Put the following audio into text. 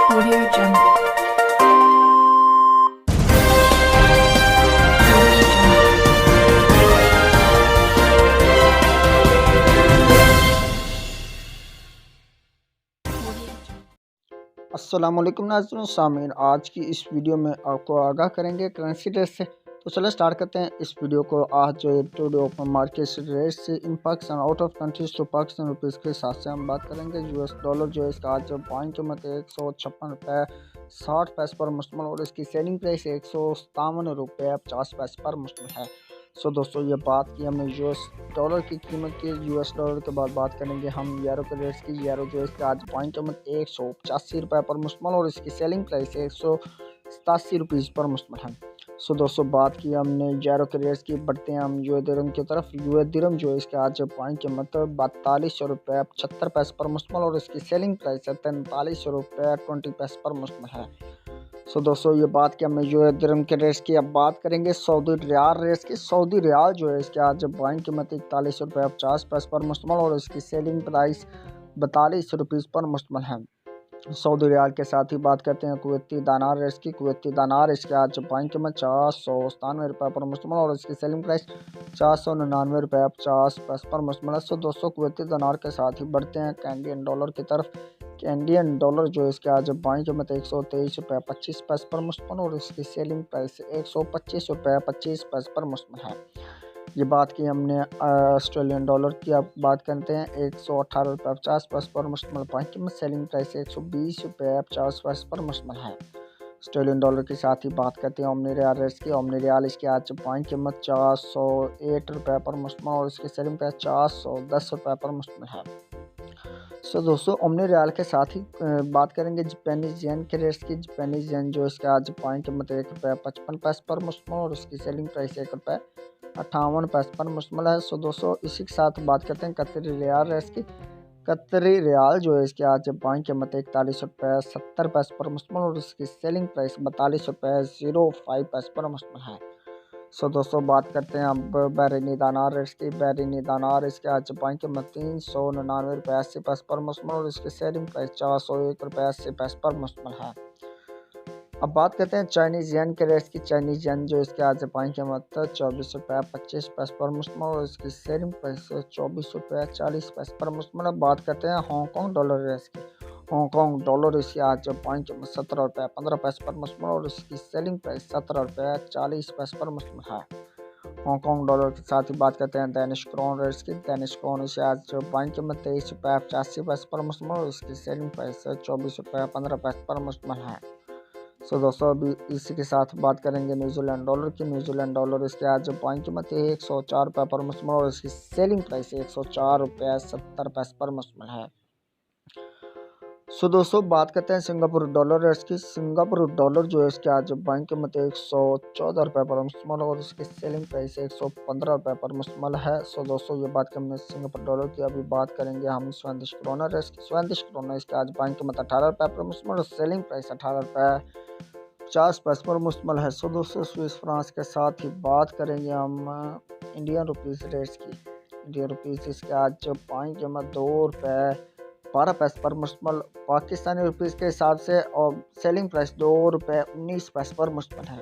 Audio Jungle. अस्सलाम वालेकुम नाज़रीन सामीन, आज की इस वीडियो में आपको आगाह करेंगे करेंसी रेट से। तो चलो स्टार्ट करते हैं इस वीडियो को। आज जो टुडे ओपन मार्केट रेट से इन पाकिस्तान आउट ऑफ कंट्रीज तो पाकिस्तान रुपीज़ के हिसाब से हम बात करेंगे। यूएस डॉलर जो है इसका आज बाइंग कीमत 156 रुपये 60 पैसे पर मुश्तमिल और इसकी सेलिंग प्राइस 157 रुपये 50 पैसे पर मुश्तमिल है। सो दोस्तों, ये बात की हमने यूएस डॉलर की कीमत की। यूएस डॉलर के बाद बात करेंगे हम यूरो के रेट्स की। यूरो जो है इसका आज बाइंग कीमत 185 रुपये पर मुश्तमिल और इसकी सेलिंग प्राइस 187 रुपीज़ पर मुश्तमिल है। सो दोस्तों, बात की हमने यूरो के रेट्स की। बढ़ते हैं हम यूएस दिरहम की तरफ। यूएस दिरहम जो है इसका आज बाइंग कीमत 4200 रुपये 76 पैसे पर मुश्तमिल और इसकी सेलिंग प्राइस 4300 रुपये 20 पैसे पर मुश्तमिल है। सो दोस्तों, ये बात की हमने यूएस दिरहम के रेट्स की। अब बात करेंगे सऊदी रियाल रेट्स की। सऊदी रियाल जो है इसके आज बाइंग कीमत 41 रुपये 50 पैसे पर मुश्तमिल और इसकी सेलिंग प्राइस 42 रुपीज़ पर मुश्तमिल है। सऊदी रियाल के साथ ही बात करते हैं कुवैती दानार रेट्स की। कुवैती दानार इसके आज बाइंग कीमत 497 रुपये पर मुश्तमिल और इसकी सेलिंग प्राइस 499 रुपये 50 पैसे पर मुश्तमिल है। सो दोस्तों, कुवैती दानार के साथ ही बढ़ते हैं कैनेडियन डॉलर की तरफ। कैनेडियन डॉलर जो है इसके आज बाइंग कीमत 123 रुपये 25 पैसे पर मुश्तमिल और इसकी सेलिंग प्राइस 125 रुपये 25 पैसे पर मुश्तमिल है। ये बात की हमने ऑस्ट्रेलियन डॉलर की। अब बात करते हैं 118 रुपये 50 पैसे पर मुश्तमिल बाइंग कीमत, सेलिंग प्राइस 120 रुपये 50 पैसे पर मुश्तमिल है। ऑस्ट्रेलियन डॉलर के साथ ही बात करते हैं ओमनी रियाल रेट्स की। ओमनी रियाल इसकी आज बाइंग कीमत 408 रुपये पर मुश्तमिल और इसकी सेलिंग प्राइस 410 रुपये पर मुश्तमिल है। सो दोस्तों, ओमनी रियाल के साथ ही बात करेंगे जापानीज येन के रेट्स की। जापानीज येन जो इसका आज बाइंग कीमत 1 रुपये 55 पैसे पर मुश्तमिल और इसकी सेलिंग प्राइस 1 रुपये 58 पैसे पर मुश्तमिल है। सो दोस्तों, इसी के साथ बात करते हैं कतरी रियाल रेट्स की। कतरी रियाल जो है इसके आज बाइंग कीमत 41 रुपये 70 पैसे पर मुश्तमिल और इसकी सेलिंग प्राइस 42 रुपये 05 पैसे पर मुश्तमिल है। सो दोस्तों, बात करते हैं अब बैरिनी दानार रेट्स की। बैरिनी दानार इसके आज बाइंग कीमत 399 रुपये 80 पैसे पर मुश्तमिल और इसकी सेलिंग प्राइस 401 रुपये 80 पैसे पर मुश्तमिल है। अब बात करते हैं चाइनीज़ येन के रेट्स की। चाइनीज़ येन जो इसके आज बाइंग कीमत 24 रुपये 25 पैसे पर मुश्तमिल और इसकी सेलिंग प्राइस 24 रुपये 40 पैसे पर मुश्तमिल है। बात करते हैं हांगकॉन्ग डॉलर रेट्स की। हांगकॉन्ग डॉलर इसकी आज बाइंग कीमत 17 रुपये 15 पैसे पर मुश्तमिल और इसकी सेलिंग प्राइस 17 रुपये 40 पैसे पर मुश्तमिल है। हांगकॉन्ग डॉलर के साथ ही बात करते हैं डेनिश क्रोन रेट्स की। डेनिश क्रोन इसे आज बाइंग कीमत 23 रुपये 85 पैसे पर मुश्तमिल और इसकी सेलिंग प्राइस 24 रुपये 15 पैसे पर मुश्तमिल है। सो दोस्तों, अभी इसी के साथ बात करेंगे न्यूजीलैंड डॉलर की। न्यूजीलैंड डॉलर इसके आज बाइंग कीमत 104 रुपये पर मुश्तमिल और इसकी सेलिंग प्राइस 104 रुपये 70 पैसे पर मुश्तमिल है। सो दोस्तों, बात करते हैं सिंगापुर डॉलर रेट्स की। सिंगापुर डॉलर जो है इसके आज बाइंग कीमत 114 रुपये पर मुश्तमिल और इसकी सेलिंग प्राइस 115 रुपये पर मुश्तमिल है। सो दोस्तों, ये बात की हमने सिंगापुर डॉलर की। अभी बात करेंगे हम स्वीडिश क्रोनर रेट्स की। स्वीडिश क्रोनर इसके आज बाइंग कीमत 18 रुपये पर मुश्तमिल और सेलिंग प्राइस 18 रुपये 50 पैसे पर मुश्तमिल है। सो दोस्तों, स्विस फ्रांस के साथ ही बात करेंगे हम इंडियन रुपीज़ रेट्स की। इंडियन रुपीज़ इसके आज बाइंग कीमत 2 रुपये 12 पैसे पर मुश्तमिल पाकिस्तानी रुपीज़ के हिसाब से और सेलिंग प्राइस 2 रुपये 19 पैसे पर मुश्तमिल है।